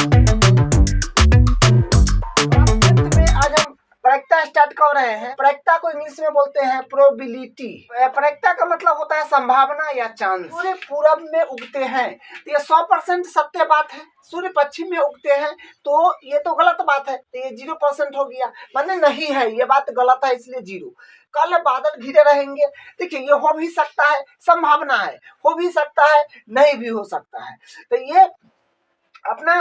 में आज हम प्रायिकता स्टार्ट कर रहे हैं। प्रायिकता को इंग्लिश में बोलते हैं प्रोबेबिलिटी। प्रायिकता का मतलब होता है संभावना या चांस। सूर्य पूरब में उगते हैं तो ये 100% सत्य बात है। सूर्य पश्चिम में उगते हैं तो ये तो गलत बात है, तो ये 0% हो गया, माने नहीं है, ये बात गलत है इसलिए 0। कल बादल घिरे रहेंगे, देखिए ये हो भी सकता है, संभावना है, हो भी सकता है, नहीं भी हो सकता है। तो ये अपना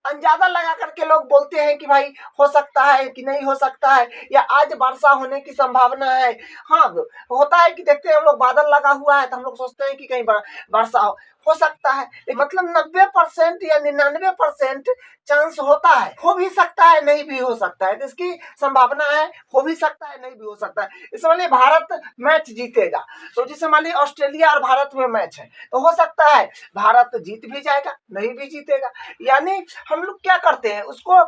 अंदाजा लगा करके लोग बोलते हैं कि भाई हो सकता है कि नहीं हो सकता है, या आज वर्षा होने की संभावना है। हाँ, होता है कि देखते हैं हम लोग बादल लगा हुआ है तो हम लोग सोचते हैं कि कहीं वर्षा हो सकता है, मतलब 90% या 99% चांस होता है। हो भी सकता है, नहीं भी हो सकता है, तो इसकी संभावना है, हो भी सकता है, नहीं भी हो सकता है। इस मान लीजिए भारत मैच जीतेगा, तो जैसे मान लीजिए ऑस्ट्रेलिया और भारत में मैच है, तो हो सकता है भारत जीत भी जाएगा, नहीं भी जीतेगा। यानी हम लोग क्या करते हैं, उसको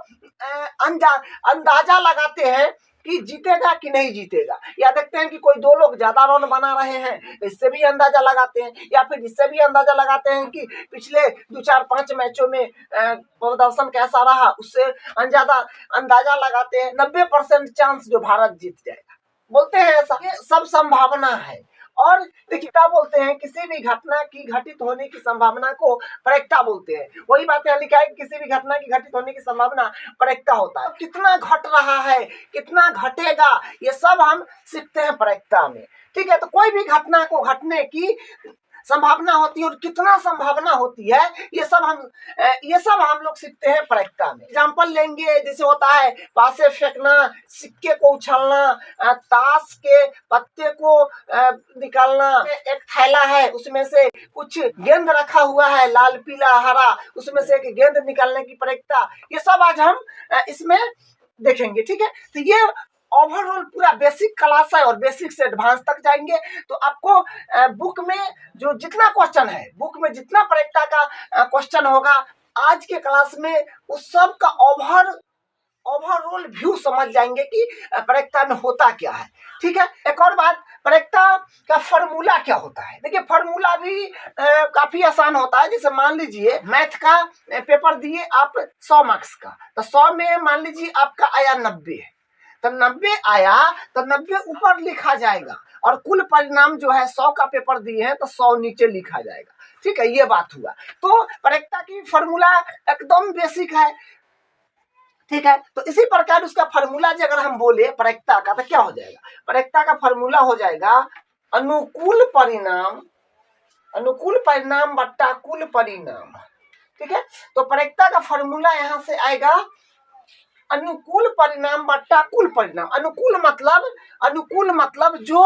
अंदाजा लगाते हैं कि जीतेगा कि नहीं जीतेगा, या देखते हैं कि कोई दो लोग ज्यादा रन बना रहे हैं, इससे भी अंदाजा लगाते हैं, या फिर इससे भी अंदाजा लगाते हैं कि पिछले 2-4-5 मैचों में प्रदर्शन कैसा रहा, उससे अंदाजा लगाते हैं। 90% चांस जो भारत जीत जाएगा, बोलते हैं ऐसा। ये सब संभावना है। और देखिए क्या बोलते हैं, किसी भी घटना की घटित होने की संभावना को प्रायिकता बोलते हैं। वही बात यहाँ लिखा है, किसी भी घटना की घटित होने की संभावना प्रायिकता होता है। कितना घट रहा है, कितना घटेगा, ये सब हम सीखते हैं प्रायिकता में। ठीक है, तो कोई भी घटना को घटने की संभावना होती है और कितना संभावना होती है, ये सब हम लोग सीखते हैं प्रायिकता में। एग्जाम्पल लेंगे, जैसे होता है पासे फेंकना, सिक्के को उछलना, ताश के पत्ते को निकालना। एक थैला है, उसमें से कुछ गेंद रखा हुआ है, लाल पीला हरा, उसमें से एक गेंद निकालने की प्रायिकता, ये सब आज हम इसमें देखेंगे। ठीक है, तो ये ओवरऑल पूरा बेसिक क्लास है और बेसिक से एडवांस तक जाएंगे। तो आपको बुक में जो जितना क्वेश्चन है, बुक में जितना प्रायिकता का क्वेश्चन होगा, आज के क्लास में उस सब का ओवरऑल व्यू समझ जाएंगे कि प्रायिकता में होता क्या है। ठीक है, एक और बात, प्रायिकता का फॉर्मूला क्या होता है। देखिए फॉर्मूला भी काफी आसान होता है। जैसे मान लीजिए मैथ का पेपर दिए आप 100 मार्क्स का, तो 100 में मान लीजिए आपका आया 90, तो 90 आया तो 90 ऊपर लिखा जाएगा, और कुल परिणाम जो है 100 का पेपर दिए हैं तो 100 नीचे लिखा जाएगा। ठीक है, ये बात हुआ। तो प्रायिकता की फॉर्मूला एकदम बेसिक है। ठीक है, तो इसी प्रकार उसका फॉर्मूला अगर हम बोले प्रायिकता का, तो क्या हो जाएगा, प्रायिकता का फॉर्मूला हो जाएगा अनुकूल परिणाम बट्टा कुल परिणाम। ठीक है, तो प्रायिकता का फॉर्मूला यहां से आएगा अनुकूल परिणाम बट्टा कुल परिणाम। अनुकूल मतलब जो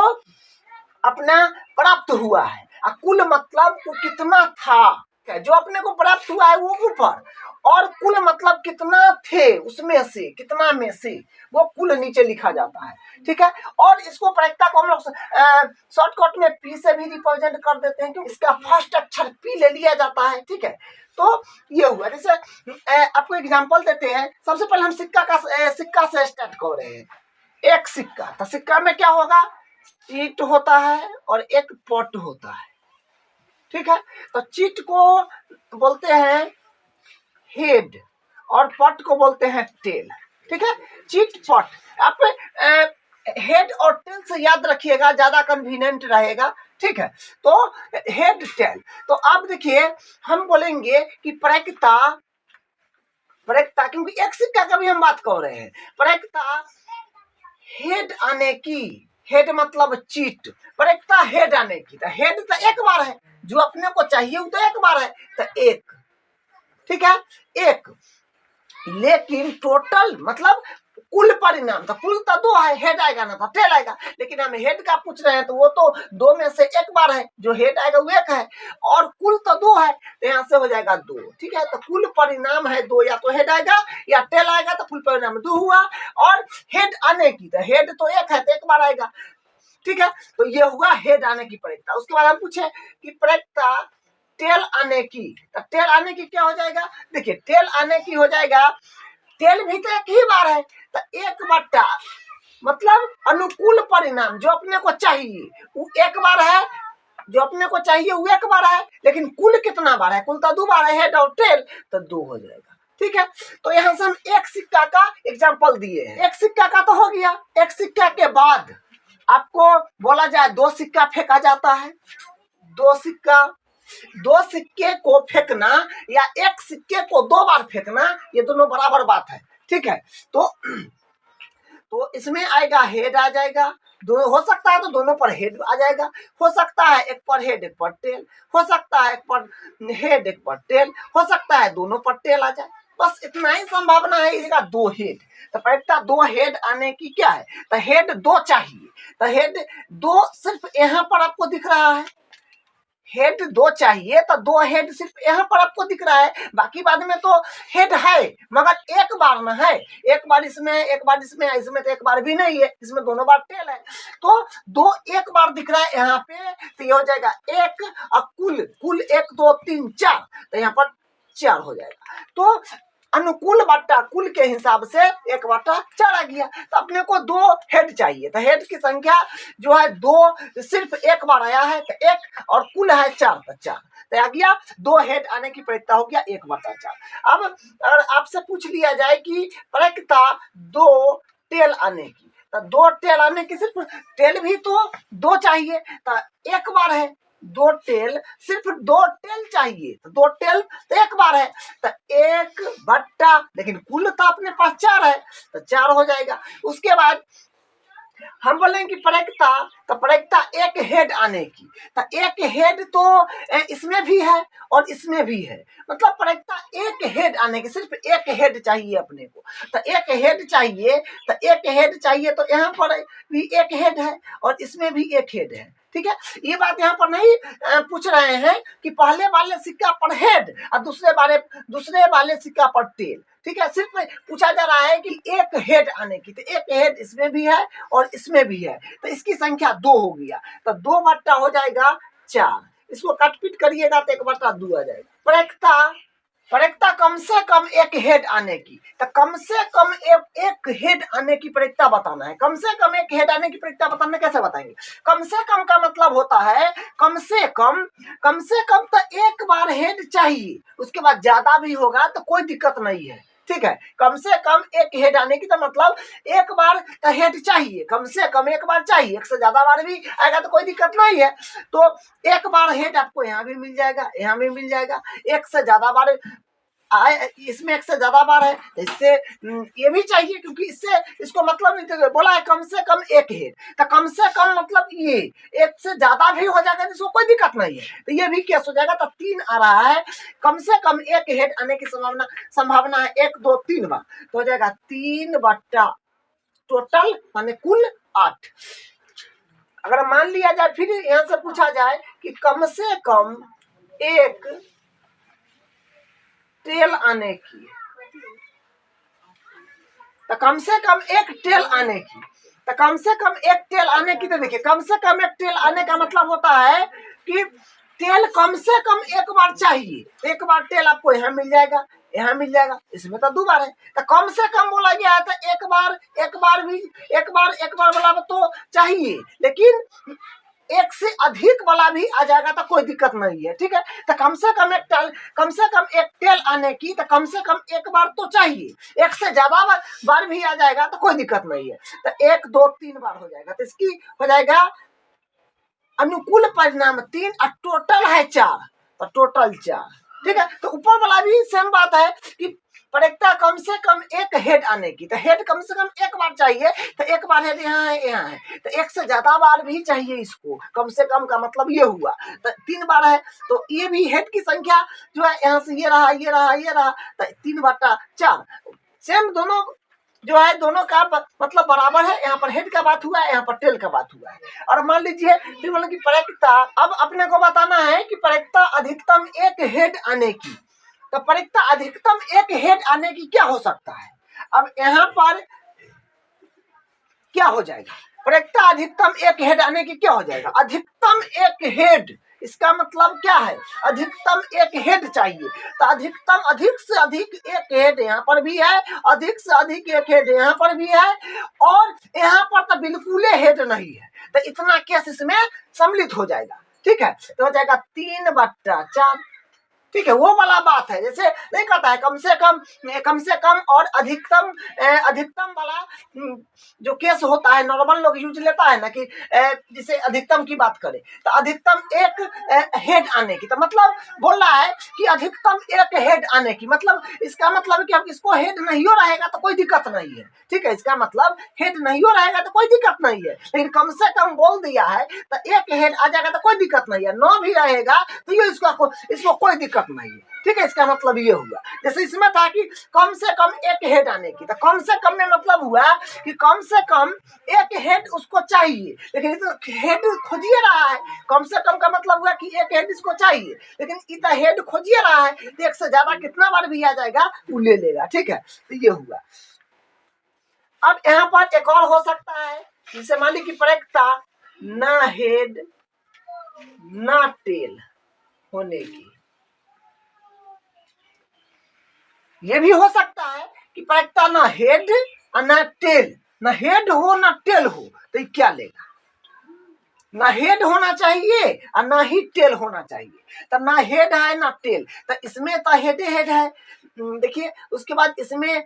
अपना प्राप्त हुआ है, और कुल मतलब वो कितना था, जो अपने को प्राप्त हुआ है वो ऊपर, और कुल मतलब कितना थे उसमें से, कितना में से, वो कुल नीचे लिखा जाता है। ठीक है, और इसको प्रायिकता को हम लोग शॉर्टकट में पी से भी रिप्रेजेंट कर देते हैं, क्योंकि इसका फर्स्ट अक्षर पी ले लिया जाता है। ठीक है, तो ये हुआ। जैसे आपको एग्जांपल देते हैं, सबसे पहले हम सिक्का से स्टार्ट कर रहे हैं। एक सिक्का, तो सिक्का में क्या होगा, चीट होता है और एक पट होता है। ठीक है, तो चीट को बोलते हैं हेड और पट को बोलते हैं टेल। ठीक है, चीट पट, आप हेड और टेल से याद रखिएगा, ज्यादा कन्वीनियंट रहेगा। ठीक है, तो हेड टेल। तो आप देखिए हम बोलेंगे कि प्रायिकता, क्योंकि एक सिक्का का भी हम बात कर रहे हैं, प्रायिकता हेड आने की, हेड मतलब चीट, प्रायिकता हेड आने की, तो हेड तो एक बार है, जो अपने को चाहिए वो तो एक बार है, तो एक। ठीक है, एक, लेकिन टोटल मतलब कुल परिणाम, तो कुल तो 2 है, हेड आएगा ना तो टेल आएगा, लेकिन हम हेड का पूछ रहे हैं तो वो तो 2 में से एक बार है, जो हेड आएगा वो 1 है, और कुल तो 2 है, तो यहाँ से हो जाएगा 2। ठीक है, तो कुल परिणाम है 2, या तो हेड आएगा या टेल आएगा, तो कुल परिणाम 2 हुआ। और हेड आने की, तो हेड तो 1 है तो एक बार आएगा। ठीक है, तो ये हुआ हेड आने की प्रायिकता। उसके बाद हम पूछे कि प्रायिकता टेल आने की, तो टेल आने की क्या हो जाएगा, देखिए टेल आने की हो जाएगा, टेल भी तो एक ही बार है, तो 1 बट्टा मतलब अनुकूल परिणाम जो अपने को चाहिए वो एक बार है, जो अपने को चाहिए वो एक बार है, लेकिन कुल कितना बार है? कुल तो 2 बार है, हेड और टेल, तो 2 हो जाएगा। ठीक है, तो यहाँ से हम एक सिक्का का एग्जाम्पल दिए हैं। एक सिक्का का तो हो गया। एक सिक्का के बाद आपको बोला जाए 2 सिक्का फेंका जाता है। 2 सिक्का, 2 सिक्के को फेंकना या एक सिक्के को 2 बार फेंकना, ये दोनों बराबर बात है। ठीक है, तो इसमें आएगा हेड आ जाएगा, दोनों हो सकता है तो दोनों पर हेड आ जाएगा, हो सकता है एक पर हेड एक पर टेल, हो सकता है एक पर हेड एक पर टेल, हो सकता है दोनों पर टेल आ जाए। बस इतना ही संभावना है इसका 2 हेड। तो परीक्षा 2 हेड आने की क्या है? तो हेड 2 चाहिए, तो हेड 2 सिर्फ यहाँ पर आपको दिख रहा है। हेड 2 चाहिए तो 2 हेड सिर्फ यहाँ पर आपको दिख रहा है, बाकी बाद में तो हेड है मगर एक बार ना है। एक बार इसमें, एक बार इसमें, इसमें तो एक बार भी नहीं है, इसमें दोनों बार टेल है। तो 2 एक बार दिख रहा है यहाँ पे, तो ये हो जाएगा 1 और कुल 1 2 3 4, तो यहाँ पर 4 हो जाएगा। तो अनुकूल बट्टा कुल के हिसाब से 1/4 आ गया। तो अपने को 2 हेड चाहिए, तो हेड की संख्या जो है 2 सिर्फ एक बार आया है, तो 1 और कुल है 4, तो 4 तो आ गया। 2 हेड आने की प्रयत्ता हो गया 1/4। अब अगर आपसे पूछ लिया जाए कि प्रयत्ता 2 टेल आने की, तो 2 टेल आने की, सिर्फ टेल भी तो 2 चाहिए, तो एक बार है। 2 टेल, सिर्फ 2 टेल चाहिए, तो 2 टेल तो एक बार है, तो 1/, लेकिन कुल तो अपने पास 4 है, तो 4 हो जाएगा। उसके बाद हम बोलेंगे कि प्रयत्ता, तो प्रयत्ता एक हेड आने की, तो एक हेड तो इसमें भी है और इसमें भी है, मतलब प्रयत्ता एक हेड आने की, सिर्फ एक हेड चाहिए अपने को। तो एक हेड चाहिए, तो एक हेड चाहिए, तो यहाँ पर भी एक हेड है और इसमें भी एक हेड है। ठीक है, ये बात यहाँ पर नहीं पूछ रहे हैं कि पहले वाले सिक्का पर हेड और दूसरे वाले सिक्का पर टेल। ठीक है, सिर्फ पूछा जा रहा है कि एक हेड आने की, तो एक हेड इसमें भी है और इसमें भी है, तो इसकी संख्या 2 हो गया, तो 2 हो जाएगा 4। इसको काटपीट करिएगा तो 1/2 आ जाएगा। प्रयत्ता कम से कम एक हेड आने की, तो कम से कम एक हेड आने की प्रयत्ता बताना है। कम से कम एक हेड आने की प्रयत्ता बताना कैसे बताएंगे? कम से कम का मतलब होता है कम से कम तो एक बार हेड चाहिए, उसके बाद ज्यादा भी होगा तो कोई दिक्कत नहीं है। ठीक है, कम से कम एक हेड आने की, तो मतलब एक बार तो हेड चाहिए, कम से कम एक बार चाहिए, एक से ज्यादा बार भी आएगा तो कोई दिक्कत नहीं है। तो एक बार हेड आपको यहाँ भी मिल जाएगा, यहाँ भी मिल जाएगा। एक से ज्यादा बार आए, इसमें एक से ज्यादा बार है, इससे ये भी चाहिए, क्योंकि इससे इसको मतलब नहीं तो बोला है कम से कम एक हेड, तो कम से कम मतलब ये एक से ज्यादा भी हो जाएगा तो इसको कोई दिक्कत नहीं है, तो ये भी केस हो जाएगा। तो 3 आ रहा है, कम से कम एक हेड आने की संभावना है 1 2 3 बार, तो हो जाएगा 3/, टोटल माने कुल 8। अगर मान लिया जाए, फिर यहाँ से पूछा जाए कि कम से कम एक टेल आने की, तो कम से कम एक टेल आने की, तो कम से कम एक टेल आने की, तो देखिए कम से कम एक टेल आने का मतलब होता है कि टेल कम से कम एक बार चाहिए। एक बार टेल आपको यहाँ मिल जाएगा, यहाँ मिल जाएगा, इसमें तो 2 बार है, तो कम से कम बोला गया है, तो एक बार वाला तो चाहिए, लेकिन एक से अधिक वाला भी आ जाएगा तो कोई दिक्कत नहीं है। ठीक है, तो कम से कम एक टेल आने की, तो कम से कम एक बार तो चाहिए, एक से ज्यादा बार भी आ जाएगा तो कोई दिक्कत नहीं है, तो 1 2 3 बार हो जाएगा, तो इसकी हो जाएगा अनुकूल परिणाम 3 और टोटल है 4, तो टोटल 4। ठीक है, तो ऊपर वाला भी सेम बात है कि प्रयत्ता कम से कम एक हेड आने की, तो हेड कम से कम एक बार चाहिए, तो एक बार हेड यहाँ है, यहाँ है, तो एक से ज्यादा बार भी चाहिए इसको। कम से कम का मतलब ये हुआ, तो 3 बार है, तो ये भी हेड की संख्या जो है यहाँ से ये रहा, तो 3/4 सेम दोनों जो है, दोनों का मतलब बराबर है। यहाँ पर हेड का बात हुआ है, यहाँ पर टेल का बात हुआ है। और मान लीजिए फिर मतलब कि प्रयत्ता, अब अपने को बताना है कि प्रयत्ता अधिकतम एक हेड आने की, तो प्रयत्ता अधिकतम एक हेड आने की क्या हो सकता है? अब यहाँ पर क्या हो जाएगा? प्रयत्ता अधिकतम एक हेड आने की क्या हो जाएगा? अधिकतम एक हेड, इसका मतलब क्या है? अधिकतम एक हेड चाहिए, तो अधिकतम अधिक से अधिक एक हेड यहाँ पर भी है, अधिक से अधिक एक हेड यहाँ पर भी है, और यहाँ पर तो बिल्कुल हेड नहीं है, तो इतना केस इसमें सम्मिलित हो जाएगा। ठीक है, तो हो जाएगा 3/4। ठीक है, वो वाला बात है, जैसे नहीं कहता है कम से कम और अधिकतम, अधिकतम वाला जो केस होता है नॉर्मल लोग यूज लेता है ना कि जिसे अधिकतम की बात करें तो अधिकतम एक हेड आने की, तो मतलब बोल रहा है कि अधिकतम एक हेड आने की, मतलब इसका मतलब कि अब इसको हेड नहीं हो रहेगा तो कोई दिक्कत नहीं है। ठीक है, इसका मतलब हेड नहीं हो रहेगा तो कोई दिक्कत नहीं है, लेकिन कम से कम बोल दिया है तो एक हेड आ जाएगा तो कोई दिक्कत नहीं है, 9 भी रहेगा तो ये इसको कोई दिक्कत नहीं है। ठीक है, इसका मतलब ये हुआ, जैसे इसमें था कि कम से कम एक हेड आने की, तो कम से कम में मतलब हुआ कि कम से कम एक हेड उसको चाहिए, लेकिन तो हेड खोजिए रहा है, कम से कम का मतलब हुआ कि एक हेड इसको चाहिए, लेकिन इतना हेड खोजिए रहा है तो एक से ज्यादा कितना बार भी आ जाएगा वो ले लेगा। ठीक है, तो ये हुआ। अब यहाँ पर एक और हो सकता है, जिसे मान ली कि प्रयोक्ता ना हेड ना टेल होने की, ये भी हो सकता है कि प्रयोक्ता ना हेड और ना टेल, ना हेड हो ना टेल हो, तो ये क्या लेगा? ना हेड होना चाहिए और ना ही टेल होना चाहिए, तो ना हेड है ना टेल, तो इसमें तो हेड है, देखिए उसके बाद इसमें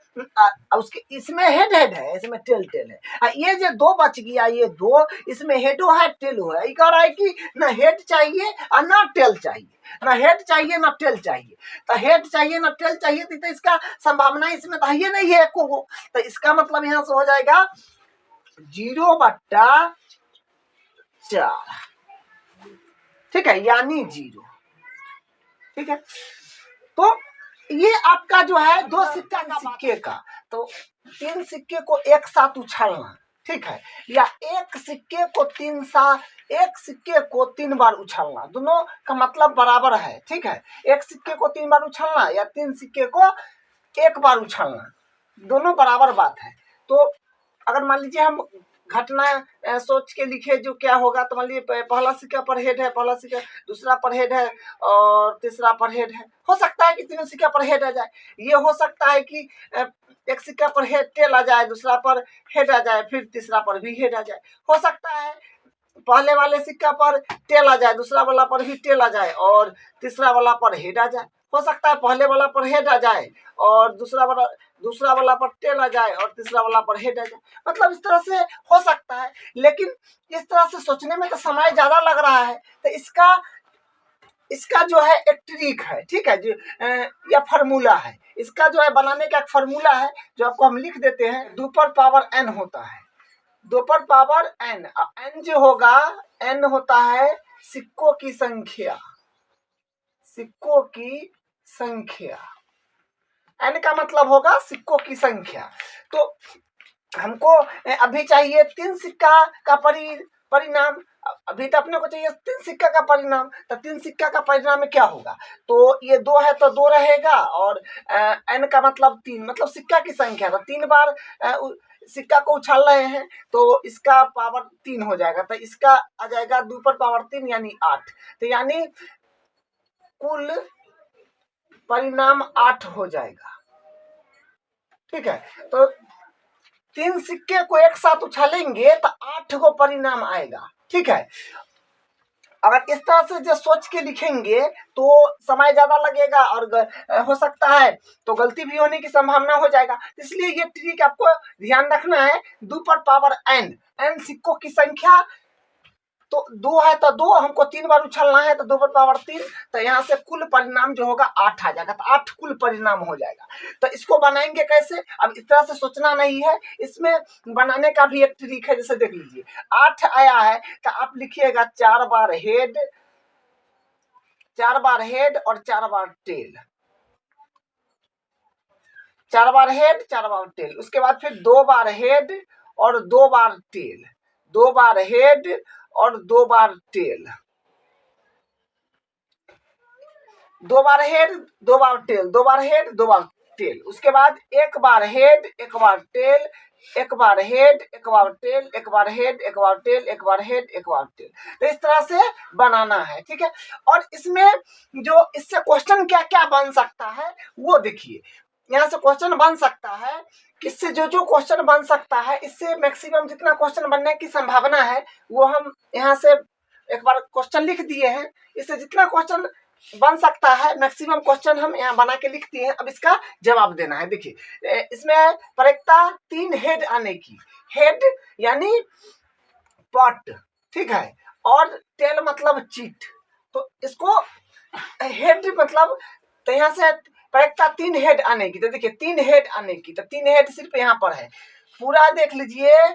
उसके इसमें हेड है, इसमें टेल है, ये जो दो बच गया, ये दो इसमें हेडो है टेलो है, ये कह रहा है कि ना हेड चाहिए और ना टेल चाहिए, ना हेड चाहिए ना टेल चाहिए, तो हेड चाहिए ना टेल चाहिए तो इसका संभावना इसमें तो ये नहीं है को, तो इसका मतलब यहाँ से हो जाएगा 0/4। ठीक है, यानी 0। ठीक है, तो ये आपका जो है दो सिक्के का, तो 3 सिक्के को एक साथ उछालना, ठीक है, या एक सिक्के को 3 बार उछालना, दोनों का मतलब बराबर है। ठीक है, एक सिक्के को 3 बार उछालना या 3 सिक्के को एक बार उछालना, दोनों बराबर बात है। तो अगर मान लीजिए हम घटना सोच के लिखे जो क्या होगा, तो मान लीजिए पहला सिक्का पर हेड है, पहला सिक्का, दूसरा पर हेड है और तीसरा पर हेड है, हो सकता है कि तीनों सिक्का पर हेड आ जाए, ये हो सकता है कि एक सिक्का पर हेड टेल आ जाए, दूसरा पर हेड आ जाए, फिर तीसरा पर भी हेड आ जाए, हो सकता है पहले वाले सिक्का पर टेल आ जाए, दूसरा वाला पर भी टेल आ जाए और तीसरा वाला पर हेड आ जाए, हो सकता है पहले वाला पर हेड आ जाए और दूसरा वाला पर टेल आ जाए और तीसरा वाला पर हेड आ जाए, मतलब इस तरह से हो सकता है। लेकिन इस तरह से सोचने में तो समय ज्यादा लग रहा है, तो इसका जो है एक ट्रिक है, ठीक है, जो या फार्मूला है, इसका जो है बनाने का एक फार्मूला है जो आपको हम लिख देते हैं। 2 पर पावर n होता है, 2 पर पावर n, n जो होगा, n होता है सिक्कों की संख्या, सिक्कों की संख्या, n का मतलब होगा सिक्कों की संख्या। तो हमको अभी चाहिए 3 सिक्का का परिणाम, अभी तो अपने को चाहिए 3 सिक्का का परिणाम, तो 3 सिक्का का परिणाम में क्या होगा, तो ये 2 है तो 2 रहेगा और n का मतलब 3, मतलब सिक्का की संख्या, तो 3 बार सिक्का को उछाल रहे हैं तो इसका पावर 3 हो जाएगा, तो इसका आ जाएगा 2 पर पावर 3 यानी 8, तो यानी कुल परिणाम 8 हो जाएगा। ठीक है, तो 3 सिक्के को एक साथ उछालेंगे तो 8 को परिणाम आएगा। ठीक है, अगर इस तरह से जो सोच के लिखेंगे तो समय ज्यादा लगेगा और हो सकता है तो गलती भी होने की संभावना हो जाएगा, इसलिए ये ट्रिक आपको ध्यान रखना है। 2 पर पावर n सिक्कों की संख्या, तो 2 है तो 2 हमको 3 बार उछलना है, तो 2 पर पावर 3, तो यहाँ से कुल परिणाम जो होगा 8 आ जाएगा, तो 8 कुल परिणाम हो जाएगा। तो इसको बनाएंगे कैसे, अब इस तरह से सोचना नहीं है, इसमें बनाने का भी एक ट्रिक है, जैसे देख लीजिए 8 आया है तो आप लिखिएगा 4 बार हेड, 4 बार हेड और 4 बार टेल, 4 बार हेड 4 बार टेल, उसके बाद फिर 2 बार हेड और 2 बार टेल, 2 बार हेड और 2 बार टेल, 2 बार हेड 2 बार टेल, 2 बार हेड 2 बार टेल, उसके बाद 1 बार हेड 1 बार टेल, 1 बार हेड 1 बार टेल, 1 बार हेड 1 बार टेल, 1 बार हेड 1 बार टेल, तो इस तरह से बनाना है। ठीक है, और इसमें जो इससे क्वेश्चन क्या क्या बन सकता है वो देखिए, यहाँ से क्वेश्चन बन सकता है, किससे जो क्वेश्चन बन सकता है, इससे मैक्सिमम जितना क्वेश्चन बनने की संभावना है वो हम यहाँ से एक बार क्वेश्चन लिख दिए हैं, इससे जितना क्वेश्चन बन सकता है मैक्सिमम क्वेश्चन हम यहाँ बना के लिख दिए हैं। अब इसका जवाब देना है। देखिए इसमें प्रयोक्ता 3 हेड आने की, हेड यानी पॉट, ठीक है, और टेल मतलब चीट, तो इसको हेड मतलब, तो यहाँ से प्रयोक्ता 3 हेड आने की, तो देखिए 3 हेड आने की, तो 3 हेड सिर्फ यहाँ पर है, पूरा देख लीजिए,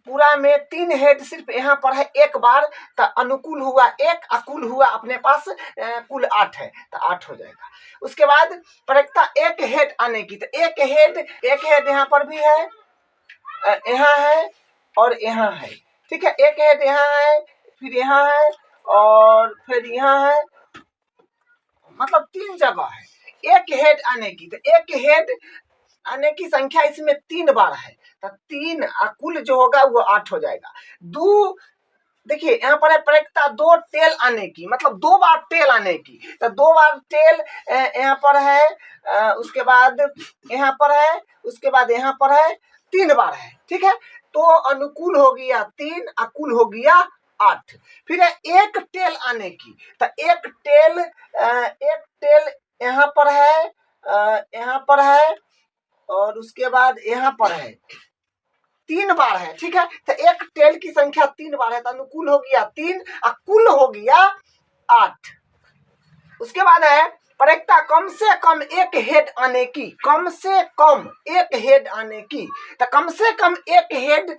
पूरा में 3 हेड सिर्फ यहाँ पर है एक बार, तो अनुकूल हुआ 1, अकुल हुआ अपने पास कुल 8 है, तो 8 हो जाएगा। उसके बाद प्रयोक्ता 1 हेड आने की, तो एक हेड यहाँ पर भी है, यहाँ है और यहाँ है, ठीक है, एक हेड यहाँ है, फिर यहाँ है और फिर यहाँ है, मतलब 3 जगह है। एक हेड आने की, तो एक हेड आने की संख्या इसमें 3 बार है, तो 3 कुल जो होगा वो 8 हो जाएगा। देखिए यहाँ पर है प्रयोक्ता 2 टेल आने की, मतलब 2 बार टेल आने की, तो 2 बार टेल यहाँ पर है, उसके बाद यहाँ पर है, उसके बाद यहाँ पर है, 3 बार है, ठीक है, तो अनुकूल हो गया 3, अकुल हो गया 8। फिर है एक टेल आने की, तो एक टेल यहाँ पर है, यहाँ पर है और उसके बाद यहाँ पर है, 3 बार है, ठीक है, तो एक टेल की संख्या 3 बार है, तो अनुकूल हो गया 3, अकुल हो गया 8। उसके बाद है प्रयोक्ता कम से कम 1 हेड आने की, कम से कम 1 हेड आने की, तो कम से कम 1 हेड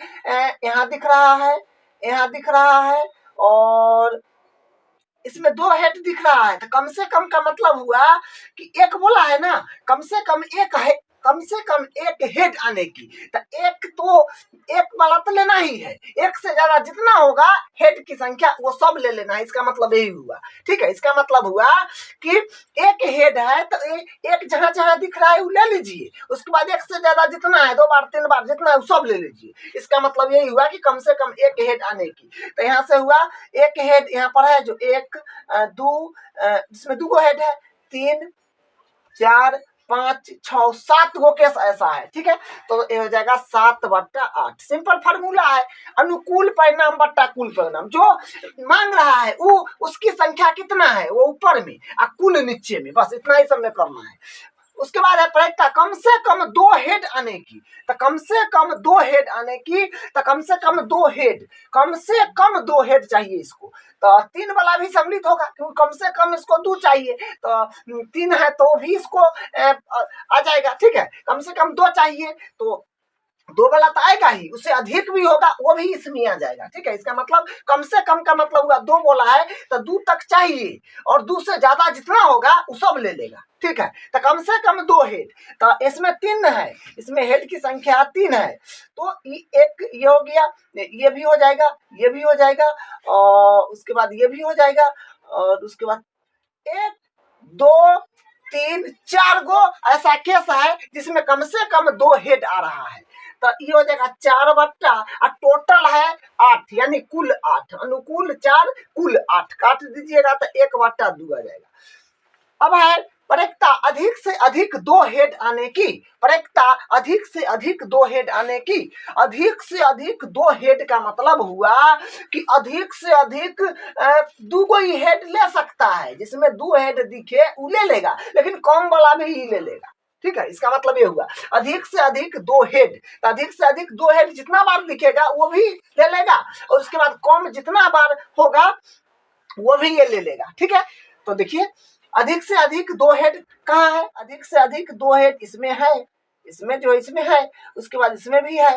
यहाँ दिख रहा है, यहाँ दिख रहा है और इसमें 2 हेड दिख रहा है, तो कम से कम का मतलब हुआ कि 1 बोला है ना, कम से कम 1 है, कम से कम 1 हेड आने की, तो 1 वाला तो लेना ही है, 1 से ज्यादा जितना होगा हेड की संख्या वो सब ले लेना है, इसका मतलब यही हुआ, ठीक है, इसका मतलब हुआ कि 1 हेड है तो एक जहां जहां दिख रहा है वो ले लीजिए, उसके बाद 1 से ज्यादा जितना है 2 बार 3 बार जितना है वो सब ले लीजिए, इसका मतलब यही हुआ कि कम से कम 1 हेड आने की। तो यहाँ से हुआ 1 हेड यहाँ पर है जो 1 2 जिसमें 2 हेड है, 3 4 5 6 7 गो केस ऐसा है, ठीक है, तो ये हो जाएगा 7/8। सिंपल फार्मूला है, अनुकूल परिणाम बट्टा कुल परिणाम, जो मांग रहा है वो उसकी संख्या कितना है वो ऊपर में और कुल नीचे में, बस इतना ही सब में करना है। उसके बाद है प्रयोक्ता कम से कम 2 हेड आने की, तो कम से कम 2 हेड आने की, तो कम से कम 2 हेड, कम से कम 2 हेड चाहिए इसको, तो 3 वाला भी सम्मिलित होगा क्योंकि कम से कम इसको 2 चाहिए, तो 3 है तो भी इसको आ जाएगा, ठीक है, कम से कम 2 चाहिए तो 2 वाला तो आएगा ही, उससे अधिक भी होगा वो भी इसमें आ जाएगा, ठीक है, इसका मतलब कम से कम का मतलब हुआ 2 बोला है तो 2 तक चाहिए और 2 से ज्यादा जितना होगा वो सब ले लेगा, ठीक है, तो कम से कम 2 हेड, तो इसमें 3 है, इसमें हेड की संख्या 3 है, तो एक ये हो गया, ये भी हो जाएगा, ये भी हो जाएगा और उसके बाद ये भी हो जाएगा और उसके बाद 1 2 3 4 गो ऐसा केस है जिसमें कम से कम 2 हेड आ रहा है, तो ये हो जाएगा 4 और टोटल है 8, यानी कुल 8, अनुकूल 4 कुल 8, काट दीजिएगा तो 1/2 आ जाएगा। अब है प्रयोक्ता अधिक से अधिक 2 हेड आने की, प्रयोक्ता अधिक से अधिक 2 हेड आने की, अधिक से अधिक 2 हेड का मतलब हुआ कि अधिक से अधिक 2 गो ही हेड ले सकता है, जिसमें 2 हेड दिखे वो ले लेगा, लेकिन कम वाला भी ही ले लेगा, ठीक है, इसका मतलब ये हुआ अधिक से अधिक 2 हेड, तो अधिक से अधिक 2 हेड जितना बार दिखेगा वो भी ले लेगा और उसके बाद कम जितना बार होगा वो भी ये ले लेगा, ठीक है, तो देखिए अधिक से अधिक 2 हेड कहाँ है, अधिक से अधिक 2 हेड इसमें है, इसमें जो इसमें है, उसके बाद इसमें भी है,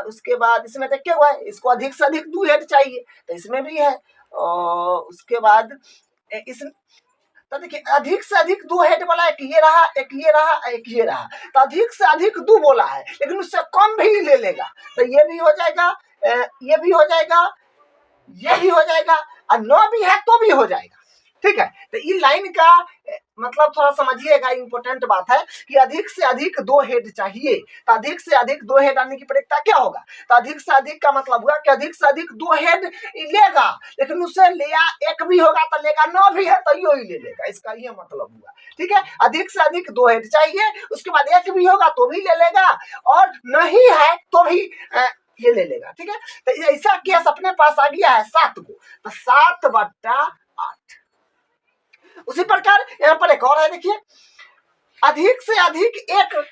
उसके बाद इसमें तो क्या हुआ है, इसको अधिक से अधिक 2 हेड चाहिए तो इसमें भी है और उसके बाद इस, तो देखिए अधिक से अधिक 2 हेड वाला एक ये रहा, एक ये रहा, एक ये रहा, तो अधिक से अधिक 2 बोला है लेकिन उससे कम भी ले लेगा, तो ये भी हो जाएगा, ये भी हो जाएगा, ये भी हो जाएगा और 9 भी है तो भी हो जाएगा, ठीक है, तो ये लाइन का मतलब थोड़ा समझिएगा, इंपॉर्टेंट बात है कि अधिक से अधिक 2 हेड चाहिए, तो अधिक से अधिक 2 हेड आने की प्रयोक्ता क्या होगा, तो अधिक से अधिक का मतलब हुआ कि अधिक से अधिक 2 हेड लेगा लेकिन उससे लिया 1 भी होगा तो लेगा, 9 भी है तो यो ही ले लेगा, इसका ये मतलब हुआ, ठीक है, अधिक से अधिक 2 हेड चाहिए, उसके बाद 1 भी होगा तो भी ले लेगा और नहीं है तो भी ये ले लेगा, ठीक है। तो ऐसा केस अपने पास आ गया है 7 को, तो 7/8। उसी प्रकार यहाँ पर एक और है, देखिए, अधिक से अधिक एक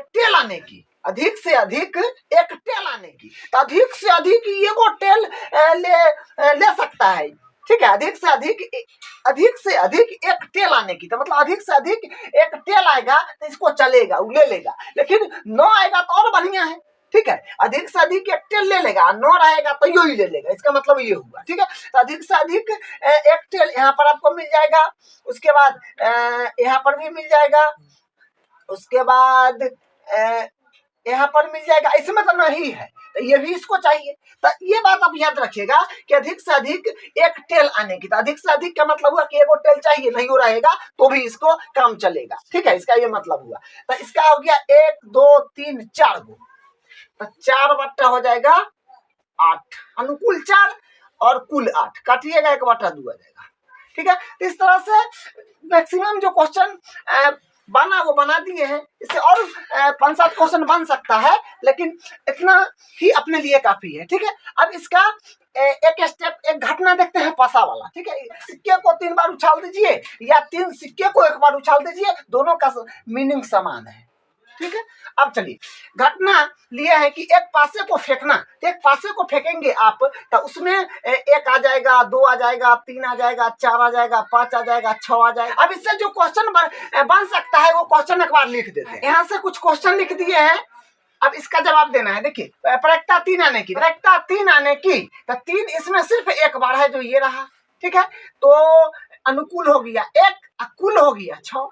टेल आने की, अधिक से अधिक एक टेल आने की, तो अधिक से अधिक ये वो टेल ले सकता है, ठीक है। अधिक से अधिक एक टेल आने की, तो मतलब अधिक से अधिक एक टेल आएगा तो इसको चलेगा, वो ले लेगा। लेकिन 9 आएगा तो और बढ़िया है, ठीक है। अधिक से अधिक एक टेल ले लेगा, 9 रहेगा तो यही ले लेगा, इसका मतलब ये हुआ, ठीक है। तो अधिक से अधिक एक टेल यहाँ पर आपको मिल जाएगा, उसके बाद यहाँ पर भी मिल जाएगा, उसके बाद यहाँ पर मिल जाएगा, इसमें तो नहीं है, तो ये भी इसको चाहिए। तो ये बात आप याद रखिएगा कि अधिक से अधिक एक टेल आने की, तो अधिक से अधिक का मतलब हुआ कि एक टेल चाहिए, नहीं हो रहेगा तो भी इसको काम चलेगा, ठीक है। इसका ये मतलब हुआ। तो इसका हो गया 1 2 3 4 गो, तो 4/8 हो जाएगा 8, अनुकूल 4 और कुल 8, काटिएगा 1/2 आ जाएगा, ठीक है। तो इस तरह से मैक्सिमम जो क्वेश्चन बना वो बना दिए हैं। इससे और 5-7 क्वेश्चन बन सकता है, लेकिन इतना ही अपने लिए काफी है, ठीक है। अब इसका एक स्टेप, एक घटना देखते हैं पासा वाला, ठीक है। सिक्के को 3 बार उछाल दीजिए या 3 सिक्के को 1 बार उछाल दीजिए, दोनों का मीनिंग समान है, ठीक है। अब चलिए, घटना लिए है कि एक पासे को फेंकना, तो एक पासे को फेंकेंगे आप, तो उसमें 1 आ जाएगा, 2 आ जाएगा, 3 आ जाएगा, 4 आ जाएगा, 5 आ जाएगा, 6 आ जाएगा। अब इससे जो क्वेश्चन बन सकता है वो क्वेश्चन एक बार लिख देते हैं। यहाँ से कुछ क्वेश्चन लिख दिए हैं, अब इसका जवाब देना है। देखिए, प्रायिकता 3 आने की, प्रायिकता 3 आने की, तो 3 इसमें सिर्फ एक बार है जो ये रहा, ठीक है। तो अनुकूल हो गया 1, कुल हो गया 6,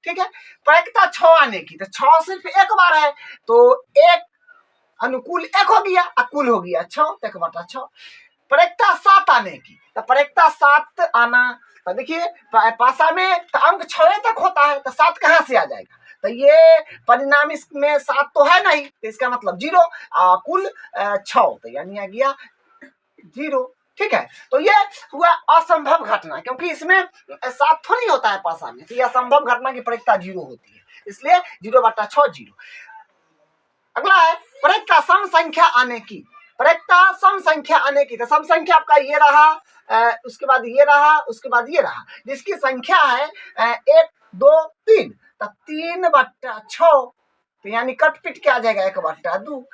ठीक है। प्रायिकता 6 आने की, तो 6 सिर्फ एक बार है, तो 1 अनुकूल 1 हो गया, कुल हो गया 6, 1/6। प्रायिकता 7 आने की, तो प्रायिकता 7 आना, तो देखिए पासा में तो अंक 6 तक होता है, तो 7 कहाँ से आ जाएगा, तो ये परिणाम इसमें 7 तो है नहीं, तो इसका मतलब 0, कुल 6, तो यानी आ गया 0, ठीक है। तो ये हुआ असंभव घटना, क्योंकि इसमें 7 थोड़ी होता है पासा में, तो यह असंभव घटना की प्रायिकता 0 होती है, इसलिए 0/6 0। अगला है प्रायिकता सम संख्या आने की, प्रायिकता सम संख्या आने की, तो सम संख्या आपका ये रहा, उसके बाद ये रहा, उसके बाद ये रहा, जिसकी संख्या है 1 2 3, तो 3/6, तो यानी कट पिट के आ जाएगा 1/2।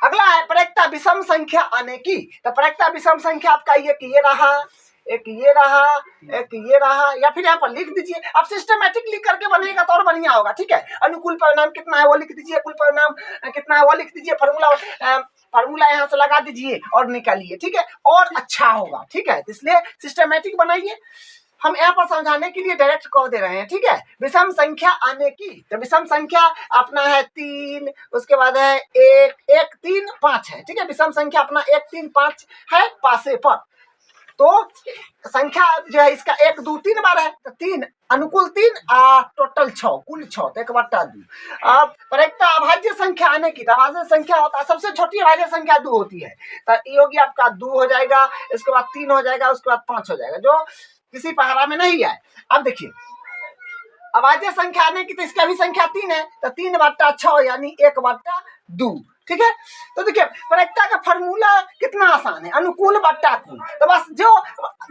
अगला है प्रायिकता विषम संख्या आने की, तो प्रायिकता विषम संख्या आपका ये रहा, एक ये रहा, एक ये रहा, या फिर यहाँ पर लिख दीजिए। अब सिस्टमैटिक लिख करके बनेगा तो और बढ़िया होगा, ठीक है। अनुकूल परिणाम कितना है वो लिख दीजिए, कुल परिणाम कितना है वो लिख दीजिए, फार्मूला यहाँ से लगा दीजिए और निकालिए, ठीक है, और अच्छा होगा, ठीक है। इसलिए सिस्टमैटिक बनाइए। हम यहाँ पर समझाने के लिए डायरेक्ट कह दे रहे हैं, ठीक है। विषम संख्या आने की, तो विषम संख्या अपना है 3, उसके बाद है 1 1 3 5 है, ठीक है। विषम संख्या अपना 1 3 5 है पासे पर, तो संख्या जो है इसका 1 2 3 बार है, तो 3 अनुकूल 3 टोटल 6, कुल 6, तो 1/2। अब प्रायिकता अभाज्य संख्या आने की, तो अभाज्य संख्या होता है सबसे छोटी अभाज्य संख्या 2 होती है, तो ये होगी आपका 2 हो जाएगा, इसके बाद 3 हो जाएगा, उसके बाद 5 हो जाएगा, जो किसी पहाड़ा में नहीं आए। अब देखिए, अभाज्य संख्या आने की, तो इसका भी संख्या 3 है, तो 3/6 यानी 1/2, ठीक है। तो देखिए प्रायिकता का फॉर्मूला कितना आसान है, अनुकूल बट्टा कुल, तो बस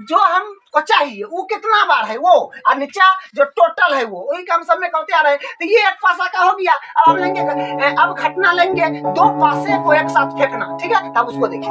जो हमको चाहिए वो कितना बार है वो, और नीचा जो टोटल है वो, वही काम सब में करते आ रहे हैं। तो ये एक पासा का हो गया। अब हम लेंगे, अब घटना लेंगे 2 पासे को एक साथ फेंकना, ठीक है, तब उसको देखिए।